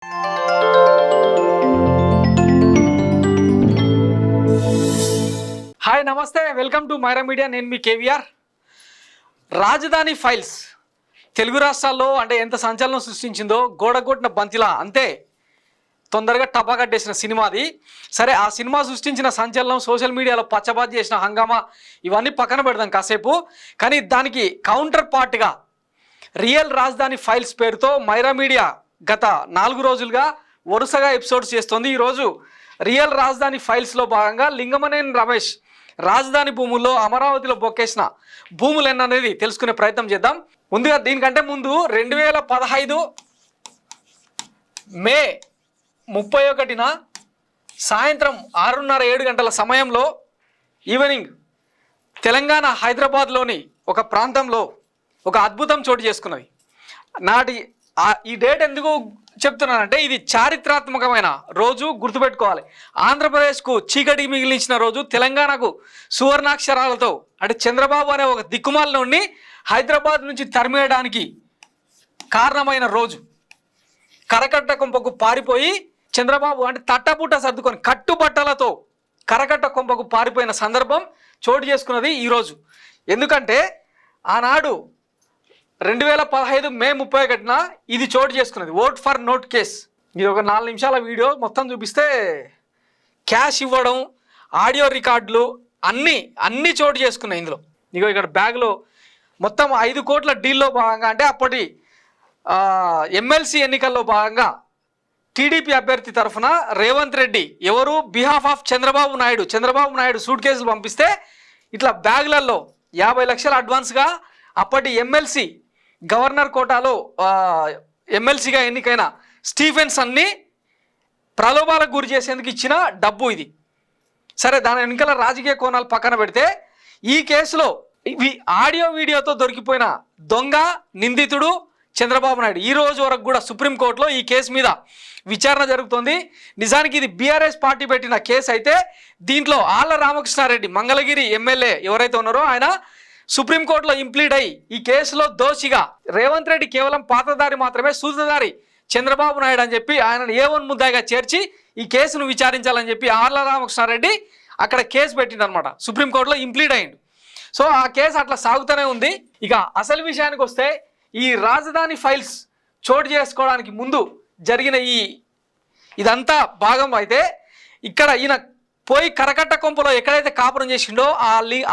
Hi నమస్తే, welcome to Myra media. నేను మీ కేవీఆర్. రాజధాని ఫైల్స్ తెలుగు రాష్ట్రాల్లో అంటే ఎంత సంచలనం సృష్టించిందో గోడగొట్టిన బంతిలా అంతే తొందరగా టపా కట్టేసిన సినిమాది. సరే, ఆ సినిమా సృష్టించిన సంచలనం, సోషల్ మీడియాలో పచ్చబాజీ చేసిన హంగామా ఇవన్నీ పక్కన పెడదాం కాసేపు. కానీ దానికి కౌంటర్ పార్ట్గా రియల్ రాజధాని ఫైల్స్ పేరుతో మైరా మీడియా గత 4 రోజులుగా వరుసగా ఎపిసోడ్స్ చేస్తుంది. ఈరోజు రియల్ రాజధాని ఫైల్స్లో భాగంగా లింగమనేని రమేష్ రాజధాని భూముల్లో అమరావతిలో బొక్కేసిన భూములు ఎన్ననేది తెలుసుకునే ప్రయత్నం చేద్దాం. ముందుగా దీనికంటే ముందు 2015 మే 31న సాయంత్రం 6:30-7 గంటల సమయంలో ఈవినింగ్ తెలంగాణ హైదరాబాద్లోని ఒక ప్రాంతంలో ఒక అద్భుతం చోటు చేసుకున్నది. ఈ డేట్ ఎందుకు చెప్తున్నానంటే ఇది చారిత్రాత్మకమైన రోజు, గుర్తుపెట్టుకోవాలి. ఆంధ్రప్రదేశ్కు చీకటి మిగిలించిన రోజు, తెలంగాణకు సువర్ణాక్షరాలతో అంటే చంద్రబాబు అనే ఒక దిక్కుమాలినోడిని హైదరాబాద్ నుంచి తరిమేయడానికి కారణమైన రోజు. కరకట్ట కొంపకు పారిపోయి చంద్రబాబు అంటే తట్టపుట్ట సర్దుకొని కట్టుబట్టలతో కరకట్ట కొంపకు పారిపోయిన సందర్భం చోటు చేసుకున్నది ఈరోజు. ఎందుకంటే ఆనాడు 2015 మే 31న ఇది చోటు చేసుకున్నది. Vote for note case. ఇది ఒక 4 నిమిషాల వీడియో. మొత్తం చూపిస్తే క్యాష్ ఇవ్వడం, ఆడియో రికార్డులు అన్నీ చోటు చేసుకున్నాయి ఇందులో. ఇగో ఇక్కడ బ్యాగ్లో మొత్తం 5 కోట్ల డీల్లో భాగంగా అంటే అప్పటి ఎమ్మెల్సీ ఎన్నికల్లో భాగంగా టీడీపీ అభ్యర్థి తరఫున రేవంత్ రెడ్డి ఎవరు behalf of Chandrababu Naidu suit కేసులు పంపిస్తే ఇట్లా బ్యాగులలో 50 లక్షల అడ్వాన్స్గా అప్పటి ఎమ్మెల్సీ గవర్నర్ కోటాలో ఎమ్మెల్సీగా ఎన్నికైన స్టీఫెన్సన్ని ప్రలోభాలకు గురి చేసేందుకు ఇచ్చిన డబ్బు ఇది. సరే, దాని వెనుకల రాజకీయ కోణాలు పక్కన పెడితే ఈ కేసులో ఆడియో వీడియోతో దొరికిపోయిన దొంగ నిందితుడు చంద్రబాబు నాయుడు. ఈ రోజు వరకు కూడా సుప్రీంకోర్టులో ఈ కేసు మీద విచారణ జరుగుతుంది. నిజానికి ఇది బీఆర్ఎస్ పార్టీ పెట్టిన కేసు అయితే దీంట్లో ఆళ్ల రామకృష్ణారెడ్డి మంగళగిరి ఎమ్మెల్యే ఎవరైతే ఉన్నారో ఆయన సుప్రీంకోర్టులో ఇంప్లీడ్ అయ్యి ఈ కేసులో దోషిగా రేవంత్ రెడ్డి కేవలం పాతదారి మాత్రమే, సూత్రధారి చంద్రబాబు నాయుడు అని చెప్పి ఆయనను A1 ముద్దాయిగా చేర్చి ఈ కేసును విచారించాలని చెప్పి ఆళ్ల రామకృష్ణారెడ్డి అక్కడ కేసు పెట్టిందనమాట. సుప్రీంకోర్టులో ఇంప్లీడ్ అయ్యిండు. సో ఆ కేసు అట్లా సాగుతూనే ఉంది. ఇక అసలు విషయానికి వస్తే ఈ రాజధాని ఫైల్స్ చోటు చేసుకోవడానికి ముందు జరిగిన ఇదంతా భాగం అయితే ఇక్కడ ఈయన పోయి కరకట్ట కొంపలో ఎక్కడైతే కాపురం చేసిండో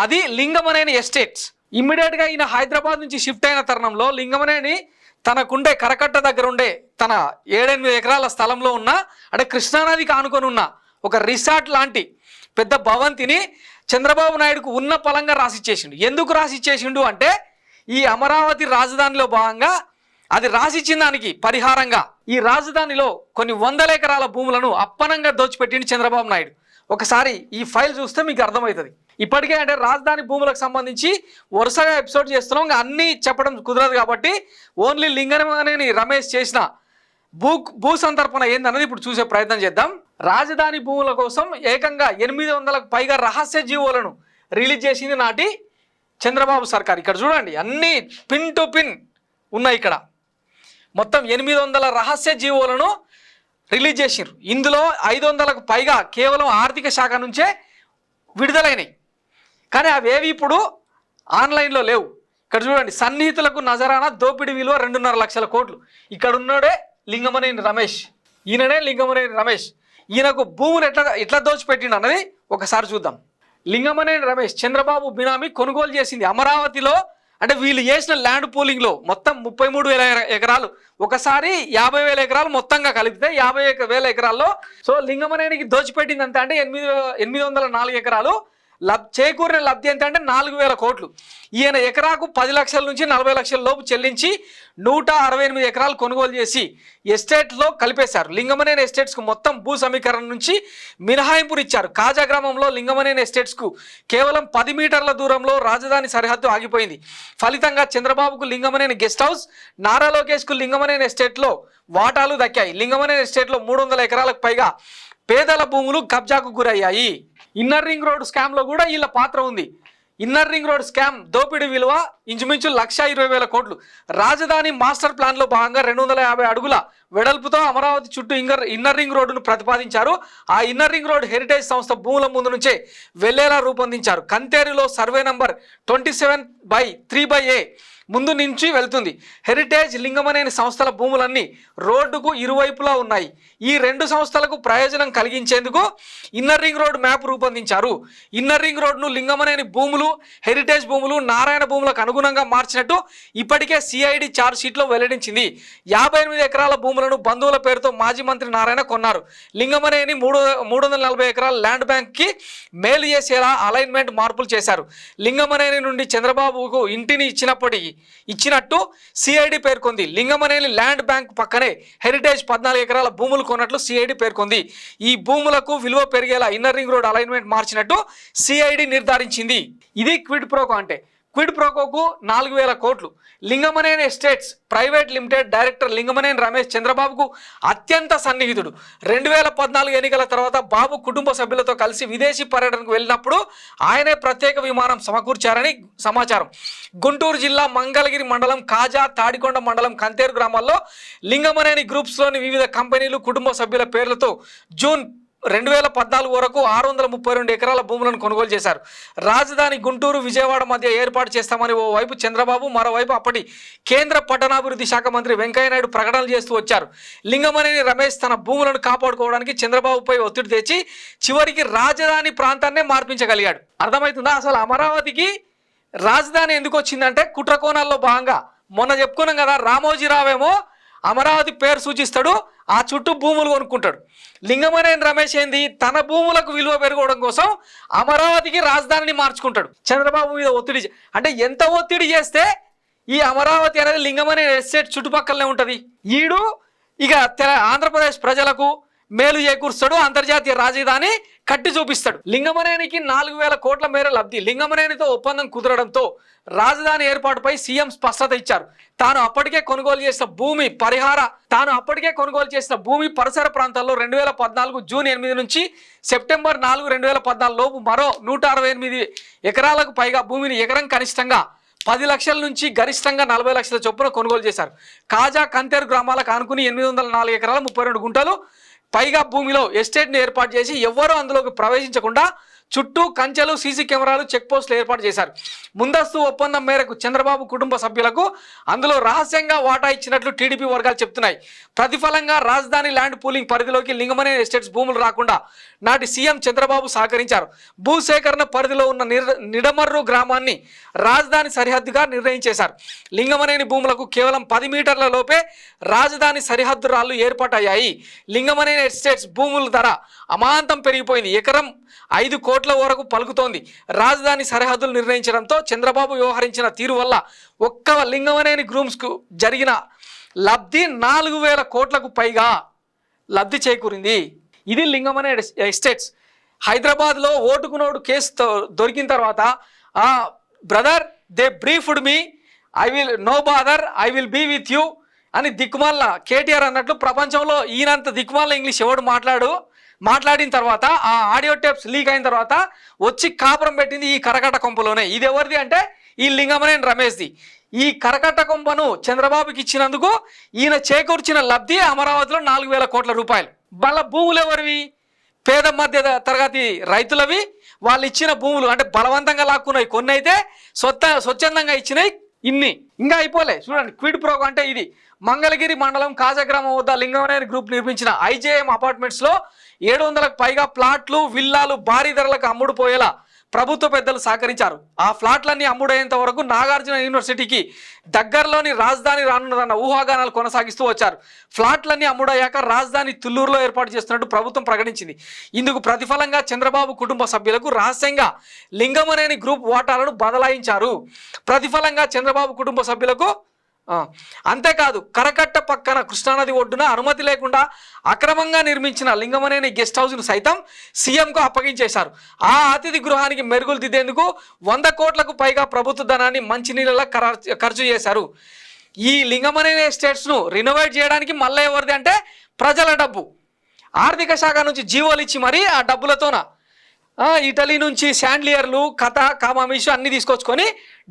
అది లింగమనేని ఎస్టేట్స్. ఇమ్మీడియట్గా ఈయన హైదరాబాద్ నుంచి షిఫ్ట్ అయిన తరుణంలో లింగమనేని తనకుండే కరకట్ట దగ్గర ఉండే తన 7-8 ఎకరాల స్థలంలో ఉన్న అంటే కృష్ణానదికి ఆనుకొని ఉన్న ఒక రిసార్ట్ లాంటి పెద్ద భవంతిని చంద్రబాబు నాయుడుకు ఉన్న పొలంగా రాసిచ్చేసిండు. ఎందుకు రాసిచ్చేసిండు అంటే ఈ అమరావతి రాజధానిలో భాగంగా అది రాసిచ్చిన దానికి పరిహారంగా ఈ రాజధానిలో కొన్ని 100 ఎకరాల భూములను అప్పనంగా దోచిపెట్టిండు చంద్రబాబు నాయుడు. ఒకసారి ఈ ఫైల్ చూస్తే మీకు అర్థమవుతుంది. ఇప్పటికే అంటే రాజధాని భూములకు సంబంధించి వరుసగా ఎపిసోడ్ చేస్తున్నాం, ఇంకా అన్నీ చెప్పడం కుదరదు కాబట్టి ఓన్లీ లింగమనేని రమేష్ చేసిన భూ సంతర్పణ ఏందన్నది ఇప్పుడు చూసే ప్రయత్నం చేద్దాం. రాజధాని భూముల కోసం ఏకంగా 800లకు పైగా రహస్య జీవోలను రిలీజ్ చేసింది నాటి చంద్రబాబు సర్కార్. ఇక్కడ చూడండి, అన్నీ పిన్ టు పిన్ ఉన్నాయి. ఇక్కడ మొత్తం 800 రహస్య జీవోలను రిలీజ్ చేసినారు. ఇందులో 500లకు పైగా కేవలం ఆర్థిక శాఖ నుంచే విడుదలైనవి. కానీ అవేవి ఇప్పుడు ఆన్లైన్లో లేవు. ఇక్కడ చూడండి, సన్నిహితులకు నజరానా దోపిడీ విలువ 2.5 లక్షల కోట్లు. ఇక్కడ ఉన్నాడే లింగమనేని రమేష్. ఈయననే లింగమనేని రమేష్. ఈయనకు భూములు ఎట్లా దోచిపెట్టిండు అన్నది ఒకసారి చూద్దాం. లింగమనేని రమేష్ చంద్రబాబు బినామీ కొనుగోలు చేసింది అమరావతిలో. అంటే వీళ్ళు చేసిన ల్యాండ్ పూలింగ్లో మొత్తం 33,000 ఎకరాలు, ఒకసారి 50,000 ఎకరాలు మొత్తంగా కలిపితే 50,000 ఎకరాల్లో సో లింగమనేనికి దోచిపెట్టింది అంత అంటే 804 ఎకరాలు. చేకూరిన లబ్ధి ఎంత అంటే 4,000 కోట్లు. ఈయన ఎకరాకు 10 లక్షల నుంచి 40 లక్షల లోపు చెల్లించి 168 ఎకరాలు కొనుగోలు చేసి ఎస్టేట్లో కలిపేశారు. లింగమనేని ఎస్టేట్స్కు మొత్తం భూ సమీకరణ నుంచి మినహాయింపులు ఇచ్చారు. కాజా గ్రామంలో లింగమనేని ఎస్టేట్స్కు కేవలం 10 మీటర్ల దూరంలో రాజధాని సరిహద్దు ఆగిపోయింది. ఫలితంగా చంద్రబాబుకు లింగమనేని గెస్ట్ హౌస్, నారా లోకేష్కు లింగమనేని ఎస్టేట్లో వాటాలు దక్కాయి. లింగమనేని ఎస్టేట్లో 300 ఎకరాలకు పైగా పేదల భూములు కబ్జాకు గురయ్యాయి. ఇన్నర్ రింగ్ రోడ్ స్కామ్లో కూడా వీళ్ళ పాత్ర ఉంది. ఇన్నర్ రింగ్ రోడ్ స్కామ్ దోపిడీ విలువ ఇంచుమించు 1,20,000 కోట్లు. రాజధాని మాస్టర్ ప్లాన్లో భాగంగా 250 అడుగుల వెడల్పుతో అమరావతి చుట్టూ ఇన్నర్ రింగ్ రోడ్డును ప్రతిపాదించారు. ఆ ఇన్నర్ రింగ్ రోడ్ హెరిటేజ్ సంస్థ భూముల ముందు నుంచే వెళ్లేలా రూపొందించారు. కంతేరులో సర్వే నంబర్ 27/3/A ముందు నుంచి వెళ్తుంది. హెరిటేజ్ లింగమనేని సంస్థల భూములన్నీ రోడ్డుకు ఇరువైపులా ఉన్నాయి. ఈ రెండు సంస్థలకు ప్రయోజనం కలిగించేందుకు ఇన్నర్ రింగ్ రోడ్ మ్యాప్ రూపొందించారు. ఇన్నర్ రింగ్ రోడ్ను లింగమనేని భూములు, హెరిటేజ్ భూములు, నారాయణ భూములకు అనుగుణంగా మార్చినట్టు ఇప్పటికే సిఐడి ఛార్జ్ షీట్లో వెల్లడించింది. 58 ఎకరాల భూములను బంధువుల పేరుతో మాజీ మంత్రి నారాయణ కొన్నారు. లింగమనేని 340 ఎకరాల ల్యాండ్ బ్యాంక్కి మేలు చేసేలా అలైన్మెంట్ మార్పులు చేశారు. లింగమనేని నుండి చంద్రబాబుకు ఇంటిని ఇచ్చినట్టు సిఐడి పేర్కొంది. లింగమనేని ల్యాండ్ బ్యాంక్ పక్కనే హెరిటేజ్ 14 ఎకరాల భూములు కొన్నట్లు సిఐడి పేర్కొంది. ఈ భూములకు విలువ పెరిగేలా ఇన్నర్ రింగ్ రోడ్ అలైన్మెంట్ మార్చినట్టు సిఐడి నిర్ధారించింది. ఇది క్విడ్ ప్రోకో అంటే. క్విడ్ ప్రోకోకు 4,000 కోట్లు. Lingamaneni estates private limited director Lingamaneni Ramesh చంద్రబాబుకు అత్యంత సన్నిహితుడు. 2014 ఎన్నికల తర్వాత బాబు కుటుంబ సభ్యులతో కలిసి విదేశీ పర్యటనకు వెళ్ళినప్పుడు ఆయనే ప్రత్యేక విమానం సమకూర్చారని సమాచారం. గుంటూరు జిల్లా మంగళగిరి మండలం కాజా, తాడికొండ మండలం కంతేరు గ్రామాల్లో లింగమనేని గ్రూప్స్లోని వివిధ కంపెనీలు కుటుంబ సభ్యుల పేర్లతో జూన్ 2014 వరకు 632 ఎకరాల భూములను కొనుగోలు చేశారు. రాజధాని గుంటూరు, విజయవాడ మధ్య ఏర్పాటు చేస్తామని ఓవైపు చంద్రబాబు, మరోవైపు అప్పటి కేంద్ర పట్టణాభివృద్ధి శాఖ మంత్రి వెంకయ్యనాయుడు ప్రకటనలు చేస్తూ వచ్చారు. లింగమనేని రమేష్ తన భూములను కాపాడుకోవడానికి చంద్రబాబుపై ఒత్తిడి తెచ్చి చివరికి రాజధాని ప్రాంతాన్నే మార్పించగలిగాడు. అర్థమవుతుందా? అసలు అమరావతికి రాజధాని ఎందుకు వచ్చిందంటే కుట్రకోణాల్లో భాగంగా. మొన్న చెప్పుకున్నాం కదా, రామోజీరావేమో అమరావతి పేరు సూచిస్తాడు, ఆ చుట్టూ భూములు కొనుక్కుంటాడు. లింగమనేని రమేష్ ఏంది, తన భూములకు విలువ పెరగడం కోసం అమరావతికి రాజధానిని మార్చుకుంటాడు. చంద్రబాబు మీద ఒత్తిడి అంటే ఎంత ఒత్తిడి చేస్తే ఈ అమరావతి అనేది లింగమనేని ఎస్టేట్ చుట్టుపక్కలనే ఉంటుంది. ఈడు ఇక ఆంధ్రప్రదేశ్ ప్రజలకు మేలు చేకూరుస్తాడు, అంతర్జాతీయ రాజధాని కట్టి చూపిస్తాడు. లింగమనేనికి 4,000 కోట్ల మేర లబ్ధి. లింగమనేనితో ఒప్పందం కుదరడంతో రాజధాని ఏర్పాటుపై సీఎం స్పష్టత ఇచ్చారు. తాను అప్పటికే కొనుగోలు చేసిన భూమి పరిసర ప్రాంతాల్లో 2014 జూన్ 8 నుంచి సెప్టెంబర్ 4, 2014 లోపు మరో 168 ఎకరాలకు పైగా భూమిని ఎకరం కనిష్టంగా 10 లక్షల నుంచి గరిష్టంగా 40 లక్షల చొప్పున కొనుగోలు చేశారు. కాజా, కంతేరు గ్రామాలకు ఆనుకుని 804 ఎకరాల 32 గుంటలు పైగా భూమిలో ఎస్టేట్ను ఏర్పాటు చేసి ఎవ్వరూ అందులోకి ప్రవేశించకుండా చుట్టూ కంచెలు, సీసీ కెమెరాలు, చెక్ పోస్టులు ఏర్పాటు చేశారు. ముందస్తు ఒప్పందం మేరకు చంద్రబాబు కుటుంబ సభ్యులకు అందులో రహస్యంగా వాటా ఇచ్చినట్లు టీడీపీ వర్గాలు చెప్తున్నాయి. ప్రతిఫలంగా రాజధాని ల్యాండ్ పూలింగ్ పరిధిలోకి లింగమనేని ఎస్టేట్స్ భూములు రాకుండా నాటి సీఎం చంద్రబాబు సహకరించారు. భూసేకరణ పరిధిలో ఉన్న నిడమర్రు గ్రామాన్ని రాజధాని సరిహద్దుగా నిర్ణయించేశారు. లింగమనేని భూములకు కేవలం 10 మీటర్ల లోపే రాజధాని సరిహద్దు రాళ్లు ఏర్పాటయ్యాయి. లింగమనేని ఎస్టేట్స్ భూముల ధర అమాంతం పెరిగిపోయింది. ఎకరం 5 కోట్ల వరకు పలుకుతోంది. రాజధాని సరిహద్దులు నిర్ణయించడంతో చంద్రబాబు వ్యవహరించిన తీరు వల్ల ఒక్క లింగమనేని గ్రూప్స్కు జరిగిన లబ్ధి 4,000 కోట్లకు పైగా లబ్ధి చేకూరింది. ఇది లింగమనేని ఎస్టేట్స్. హైదరాబాద్లో ఓటుకు నోటు కేసు దొరికిన తర్వాత brother they briefed me, I will no bother, I will be with you అని దిక్కుమాల కేటీఆర్ అన్నట్లు ప్రపంచంలో ఈయనంత దిక్కుమాల ఇంగ్లీష్ ఎవడు మాట్లాడిన తర్వాత ఆ ఆడియో టేప్స్ లీక్ అయిన తర్వాత వచ్చి కాపురం పెట్టింది ఈ కరకట్ట కొంపలోనే. ఇది ఎవరిది అంటే ఈ లింగమనేని రమేష్ది. ఈ కరకట్ట కొంపను చంద్రబాబుకి ఇచ్చినందుకు ఈయన చేకూర్చిన లబ్ధి అమరావతిలో 4,000 కోట్ల రూపాయలు. వాళ్ళ భూములు ఎవరివి? పేద మధ్య తరగతి రైతులవి. వాళ్ళు ఇచ్చిన భూములు అంటే బలవంతంగా లాక్కున్నాయి, కొన్ని అయితే స్వచ్ఛందంగా ఇచ్చినాయి. ఇన్ని ఇంకా అయిపోలే. చూడండి, క్విడ్ ప్రోకో అంటే ఇది. మంగళగిరి మండలం కాజగ్రామం వద్ద లింగమనేని గ్రూప్ నిర్మించిన ఐజేఎం అపార్ట్మెంట్స్లో 700కు పైగా ప్లాట్లు, విల్లాలు భారీ ధరలకు అమ్ముడుపోయేలా ప్రభుత్వ పెద్దలు సహకరించారు. ఆ ఫ్లాట్లన్నీ అమ్ముడయ్యేంత వరకు నాగార్జున యూనివర్సిటీకి దగ్గరలోని రాజధాని రానున్నదన్న ఊహాగానాలు కొనసాగిస్తూ వచ్చారు. ఫ్లాట్లన్నీ అమ్ముడయ్యాక రాజధాని తుళ్లూరులో ఏర్పాటు చేస్తున్నట్టు ప్రభుత్వం ప్రకటించింది. ఇందుకు ప్రతిఫలంగా చంద్రబాబు కుటుంబ సభ్యులకు రహస్యంగా లింగమనేని గ్రూప్ వాటాలను బదలాయించారు. ప్రతిఫలంగా చంద్రబాబు కుటుంబ సభ్యులకు అంతేకాదు, కరకట్ట పక్కన కృష్ణానది ఒడ్డున అనుమతి లేకుండా అక్రమంగా నిర్మించిన లింగమనేని గెస్ట్ హౌస్ను సైతం సీఎంకు అప్పగించేశారు. ఆ అతిథి గృహానికి మెరుగులు దిద్దేందుకు 100 కోట్లకు పైగా ప్రభుత్వ ధనాన్ని మంచినీళ్ళ ఖర్చు చేశారు. ఈ లింగమనేని ఎస్టేట్స్ను రినోవేట్ చేయడానికి మళ్ళీ ఎవరిది అంటే ప్రజల డబ్బు. ఆర్థిక శాఖ నుంచి జీవోలు ఇచ్చి మరీ ఆ డబ్బులతోన ఇటలీ నుంచి శాండ్లియర్లు కథ కామామిషు అన్ని తీసుకొచ్చుకొని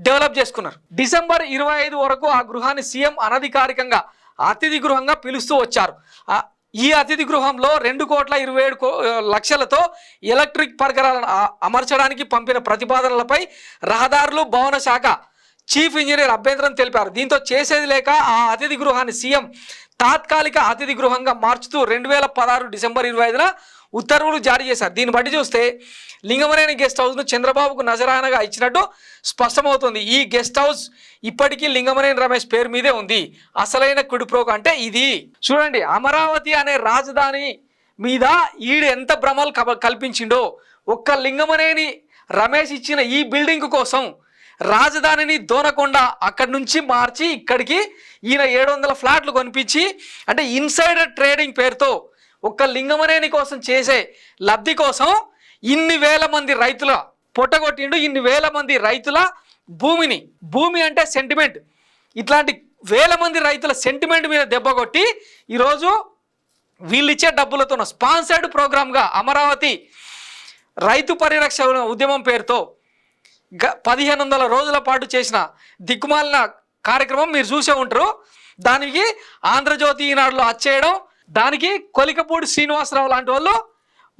డెవలప్ చేసుకున్నారు. డిసెంబర్ 25 వరకు ఆ గృహాన్ని సీఎం అనధికారికంగా అతిథి గృహంగా పిలుస్తూ వచ్చారు. ఈ అతిథి గృహంలో 2,27,00,00,000తో ఎలక్ట్రిక్ పరికరాలను అమర్చడానికి పంపిన ప్రతిపాదనలపై రహదారులు భవన శాఖ చీఫ్ ఇంజనీర్ అభ్యంతరం తెలిపారు. దీంతో చేసేది లేక ఆ అతిథి గృహాన్ని సీఎం తాత్కాలిక అతిథి గృహంగా మార్చుతూ 2016 డిసెంబర్ 25న ఉత్తర్వులు జారీ చేశారు. దీన్ని బట్టి చూస్తే లింగమనేని గెస్ట్ హౌస్ను చంద్రబాబుకు నజరానగా ఇచ్చినట్టు స్పష్టమవుతుంది. ఈ గెస్ట్ హౌస్ ఇప్పటికీ లింగమనేని రమేష్ పేరు మీదే ఉంది. అసలైన కుడిప్రోక అంటే ఇది. చూడండి, అమరావతి అనే రాజధాని మీద ఈడు ఎంత భ్రమలు కల్పించిండో. ఒక్క లింగమనేని రమేష్ ఇచ్చిన ఈ బిల్డింగ్ కోసం రాజధానిని దోనకొండ అక్కడి నుంచి మార్చి ఇక్కడికి ఈయన 700 ఫ్లాట్లు కొనిపించి, అంటే ఇన్సైడర్ ట్రేడింగ్ పేరుతో ఒక్క లింగమనేని కోసం చేసే లబ్ధి కోసం ఇన్ని వేల మంది రైతుల పొట్టగొట్టిండు. ఇన్ని వేల మంది రైతుల భూమి అంటే సెంటిమెంట్, ఇట్లాంటి వేల మంది రైతుల సెంటిమెంట్ మీద దెబ్బ కొట్టి ఈరోజు వీళ్ళిచ్చే డబ్బులతో స్పాన్సర్డ్ ప్రోగ్రామ్గా అమరావతి రైతు పరిరక్షణ ఉద్యమం పేరుతో 1500 రోజుల పాటు చేసిన దిక్కుమాలిన కార్యక్రమం మీరు చూసే ఉంటారు. దానికి ఆంధ్రజ్యోతి ఈనాడులో వచ్చేయడం, దానికి కొలికపూడి శ్రీనివాసరావు లాంటి వాళ్ళు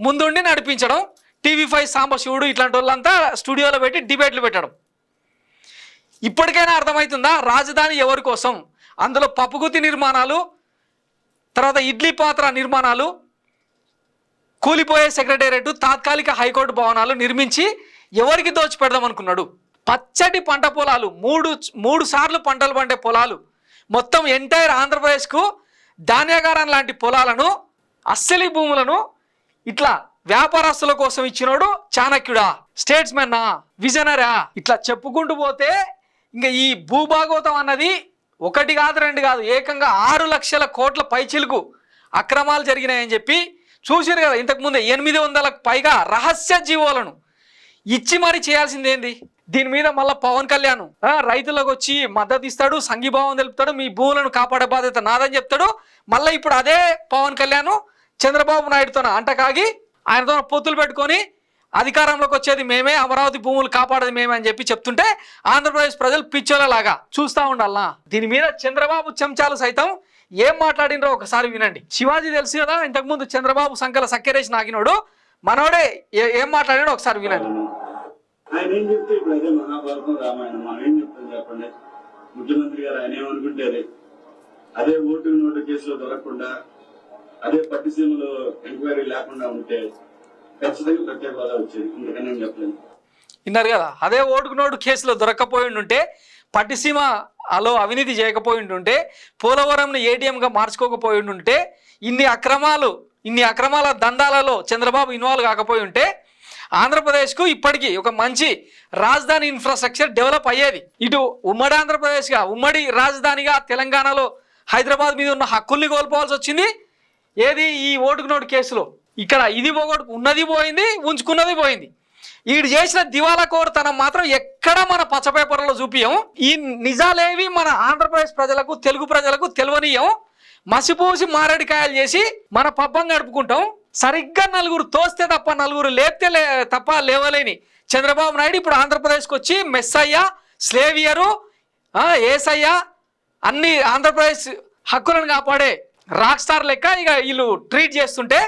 ముందుండి నడిపించడం, TV5 సాంబశివుడు ఇట్లాంటి వాళ్ళంతా స్టూడియోలో పెట్టి డిబేట్లు పెట్టడం. ఇప్పటికైనా అర్థమవుతుందా రాజధాని ఎవరి కోసం? అందులో పప్పుగుత్తి నిర్మాణాలు, తర్వాత ఇడ్లీ పాత్ర నిర్మాణాలు, కూలిపోయే సెక్రటేరియట్, తాత్కాలిక హైకోర్టు భవనాలు నిర్మించి ఎవరికి దోచిపెడదాం అనుకున్నాడు? పచ్చటి పంట పొలాలు, మూడు సార్లు పంటలు పండే పొలాలు, మొత్తం ఎంటైర్ ఆంధ్రప్రదేశ్కు ధాన్యాగారం లాంటి పొలాలను, అస్సలి భూములను ఇట్లా వ్యాపారస్తుల కోసం ఇచ్చినోడు చాణక్యుడా, స్టేట్స్మెన్నా, విజనరా? ఇట్లా చెప్పుకుంటూ పోతే ఇంకా ఈ భూభాగవతం అన్నది 1 కాదు 2 కాదు, ఏకంగా 6 లక్షల కోట్ల పైచిలుకు అక్రమాలు జరిగినాయని చెప్పి చూసారు కదా. ఇంతకుముందే 800లకు పైగా రహస్య జీవోలను ఇచ్చి మరి చేయాల్సింది ఏంది? దీని మీద మళ్ళీ పవన్ కళ్యాణ్ రైతులకు వచ్చి మద్దతు ఇస్తాడు, సంఘీభావం తెలుపుతాడు, మీ భూములను కాపాడే బాధ్యత నాదని చెప్తాడు. మళ్ళీ ఇప్పుడు అదే పవన్ కళ్యాణ్ చంద్రబాబు నాయుడుతో అంటకాగి ఆయనతో పొత్తులు పెట్టుకొని అధికారంలోకి వచ్చేది మేమే, అమరావతి భూములు కాపాడేది మేమే అని చెప్పి చెప్తుంటే ఆంధ్రప్రదేశ్ ప్రజలు పిచ్చోళ్ళలాగా చూస్తూ ఉండాలనా? దీని మీద చంద్రబాబు చెంచాలు సైతం ఏం మాట్లాడినరో ఒకసారి వినండి. శివాజీ తెలుసు కదా, ఇంతకుముందు చంద్రబాబు సంఖ్యల సక్కెరేసి నాగినోడు, మనోడే ఏం మాట్లాడాడో ఒకసారి వినండి. ఆయన ఏం చెప్తే ఇప్పుడు అదే మహాభారతం రామాయణం మనం ఏం చెప్తాం చెప్పండి? ముఖ్యమంత్రి గారు ఆయన ఏమనుకుంటారు? అదే ఓటు కేసులో దొరకకుండా, అదే పట్టిసీమలో ఎంక్వైరీ లేకుండా ఉంటే ఖచ్చితంగా ప్రత్యేక హోదా వచ్చేది. ఎందుకని నేను చెప్పలేను. విన్నారు కదా, అదే ఓటుకు కేసులో దొరక్కపోయి ఉంటే, పట్టిసీమలో అవినీతి చేయకపోయి ఉంటే, పోలవరంను ATMగా మార్చుకోకపోయి ఉంటే, ఇన్ని అక్రమాల దందాలలో చంద్రబాబు ఇన్వాల్వ్ కాకపోయి ఉంటే ఆంధ్రప్రదేశ్కు ఇప్పటికీ ఒక మంచి రాజధాని ఇన్ఫ్రాస్ట్రక్చర్ డెవలప్ అయ్యేది. ఇటు ఉమ్మడి ఆంధ్రప్రదేశ్గా, ఉమ్మడి రాజధానిగా తెలంగాణలో హైదరాబాద్ మీద ఉన్న హక్కుల్ని కోల్పోవాల్సి వచ్చింది. ఏది? ఈ ఓటుకు కేసులో. ఇక్కడ ఇది ఉన్నది పోయింది, ఉంచుకున్నది పోయింది. వీడు చేసిన దివాలా కోరుతనం మాత్రం ఎక్కడ మన పచ్చ పేపర్లో చూపియం. ఈ నిజాలేవి మన ఆంధ్రప్రదేశ్ ప్రజలకు, తెలుగు ప్రజలకు తెలియనియం. మసిపూసి మారేడికాయలు చేసి మన పబ్బం గడుపుకుంటాం. సరిగ్గా 4 తోస్తే తప్ప 4 లేపితే తప్ప లేవలేని చంద్రబాబు నాయుడు ఇప్పుడు ఆంధ్రప్రదేశ్కి వచ్చి మెస్సయ్య, స్లేవియరు, ఏసయ్య అన్ని ఆంధ్రప్రదేశ్ హక్కులను కాపాడే రాక్ స్టార్ లెక్క ఇక వీళ్ళు ట్రీట్ చేస్తుంటే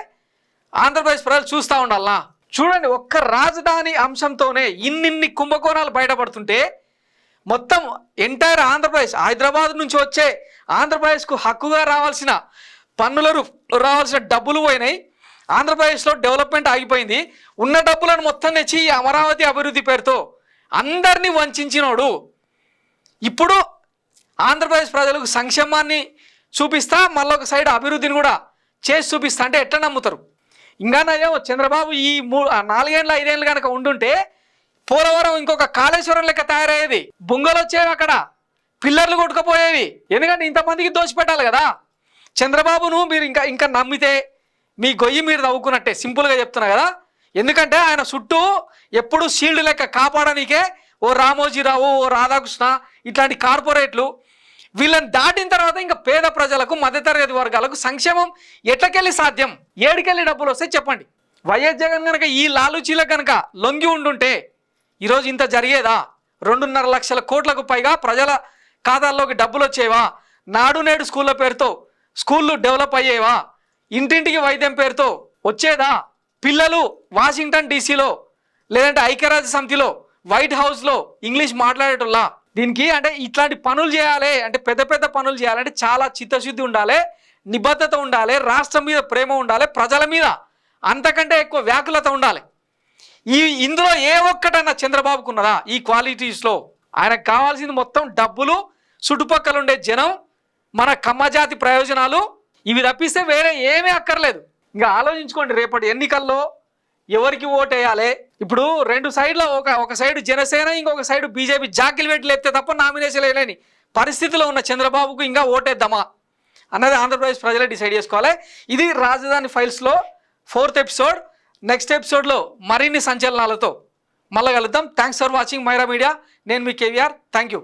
ఆంధ్రప్రదేశ్ ప్రజలు చూస్తూ ఉండాలనా? చూడండి, ఒక్క రాజధాని అంశంతోనే ఇన్ని కుంభకోణాలు బయటపడుతుంటే మొత్తం ఎంటైర్ ఆంధ్రప్రదేశ్, హైదరాబాద్ నుంచి వచ్చే ఆంధ్రప్రదేశ్కు హక్కుగా రావాల్సిన పన్నులు రావాల్సిన డబ్బులు పోయినాయి. ఆంధ్రప్రదేశ్లో డెవలప్మెంట్ ఆగిపోయింది. ఉన్న డబ్బులను మొత్తం తెచ్చి అమరావతి అభివృద్ధి పేరుతో అందరినీ వంచినోడు ఇప్పుడు ఆంధ్రప్రదేశ్ ప్రజలకు సంక్షేమాన్ని చూపిస్తా, మళ్ళొక సైడ్ అభివృద్ధిని కూడా చేసి చూపిస్తా అంటే ఎట్లా నమ్ముతారు? ఇంకా నయం చంద్రబాబు ఈ 4 ఏళ్ళు 5 ఏళ్ళు కనుక ఉండుంటే పోలవరం ఇంకొక కాళేశ్వరం లెక్క తయారయ్యేది. బుంగలు వచ్చేవి, అక్కడ పిల్లర్లు కొట్టుకుపోయేవి. ఎందుకంటే ఇంతమందికి దోచిపెట్టాలి కదా. చంద్రబాబును మీరు ఇంకా నమ్మితే మీ గొయ్యి మీరు నవ్వుకున్నట్టే, సింపుల్గా చెప్తున్నా కదా. ఎందుకంటే ఆయన చుట్టూ ఎప్పుడు షీల్డ్ లెక్క కాపాడనీకే ఓ రామోజీరావు, ఓ రాధాకృష్ణ ఇట్లాంటి కార్పొరేట్లు. వీళ్ళని దాటిన తర్వాత ఇంకా పేద ప్రజలకు, మధ్యతరగతి వర్గాలకు సంక్షేమం ఎట్లకెళ్ళి సాధ్యం? ఏడుకెళ్ళి డబ్బులు వస్తాయి చెప్పండి? వైఎస్ జగన్ కనుక ఈ లాలూచీలకు కనుక లొంగి ఉండుంటే ఈరోజు ఇంత జరిగేదా? 2.5 లక్షల కోట్లకు పైగా ప్రజల ఖాతాల్లోకి డబ్బులు వచ్చేవా? నాడు నేడు స్కూళ్ళ పేరుతో స్కూళ్ళు డెవలప్ అయ్యేవా? ఇంటింటికి వైద్యం పేరుతో వచ్చేదా? పిల్లలు వాషింగ్టన్ డీసీలో లేదంటే ఐక్యరాజ్య సమితిలో వైట్ హౌస్లో ఇంగ్లీష్ మాట్లాడేటోళ్ళ? దీనికి అంటే ఇట్లాంటి పనులు చేయాలి అంటే పెద్ద పెద్ద పనులు చేయాలంటే చాలా చిత్తశుద్ధి ఉండాలి, నిబద్ధత ఉండాలి, రాష్ట్రం మీద ప్రేమ ఉండాలి, ప్రజల మీద అంతకంటే ఎక్కువ వ్యాకులత ఉండాలి. ఇందులో ఏ ఒక్కటన్నా చంద్రబాబుకు ఉన్నదా ఈ క్వాలిటీస్లో? ఆయనకు కావాల్సింది మొత్తం డబ్బులు, చుట్టుపక్కల ఉండే జనం, మన కమ్మజాతి ప్రయోజనాలు, ఇవి తప్పిస్తే వేరే ఏమీ అక్కర్లేదు. ఇంకా ఆలోచించుకోండి, రేపటి ఎన్నికల్లో ఎవరికి ఓటేయాలి? ఇప్పుడు 2 సైడ్ల ఒక సైడు జనసేన, ఇంకొక సైడు బీజేపీ జాకిలు పెట్టి లేపితే తప్ప నామినేషన్ వేయలేని పరిస్థితిలో ఉన్న చంద్రబాబుకు ఇంకా ఓటేద్దామా అన్నది ఆంధ్రప్రదేశ్ ప్రజలే డిసైడ్ చేసుకోవాలి. ఇది రాజధాని ఫైల్స్లో 4th ఎపిసోడ్. నెక్స్ట్ ఎపిసోడ్లో మరిన్ని సంచలనాలతో మళ్ళీ కలుద్దాం. Thanks for watching Myra media. నేను మీ కేవీఆర్. Thank you.